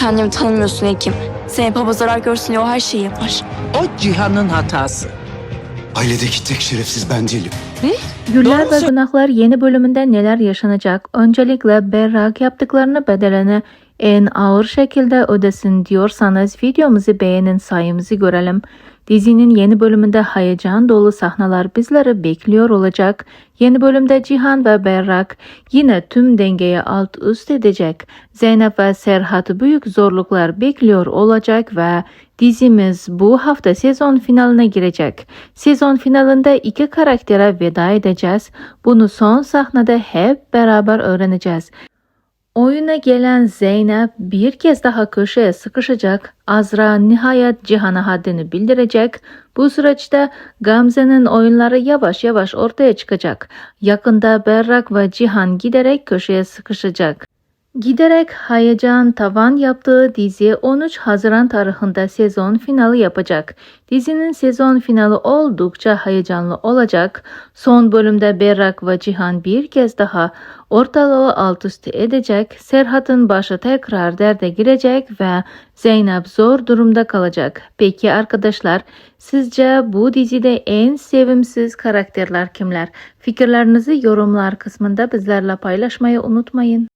Sen de mi tanımıyorsun Hekim? Zeynep abla zarar görsün diye o her şeyi yapar. O Cihan'ın hatası. Ailedeki tek şerefsiz ben değilim. Güller Doğru ve Günahlar yeni bölümünde neler yaşanacak? Öncelikle Berrak yaptıklarını bedelini en ağır şekilde ödesin diyorsanız videomuzu beğenin, sayımızı görelim. Dizinin yeni bölümünde heyecan dolu sahneler bizleri bekliyor olacak. Yeni bölümde Cihan ve Berrak yine tüm dengeyi alt üst edecek. Zeynep ve Serhat büyük zorluklar bekliyor olacak ve dizimiz bu hafta sezon finaline girecek. Sezon finalinde iki karaktere veda edeceğiz. Bunu son sahnede hep beraber öğreneceğiz. Oyuna gelen Zeynep bir kez daha köşeye sıkışacak. Azra nihayet Cihan'a haddini bildirecek. Bu süreçte Gamze'nin oyunları yavaş yavaş ortaya çıkacak. Yakında Berrak ve Cihan giderek köşeye sıkışacak. Giderek heyecan tavan yaptığı dizi 13 Haziran tarihinde sezon finali yapacak. Dizinin sezon finali oldukça heyecanlı olacak. Son bölümde Berrak ve Cihan bir kez daha ortalığı alt üst edecek. Serhat'ın başı tekrar derde girecek ve Zeynep zor durumda kalacak. Peki arkadaşlar, sizce bu dizide en sevimsiz karakterler kimler? Fikirlerinizi yorumlar kısmında bizlerle paylaşmayı unutmayın.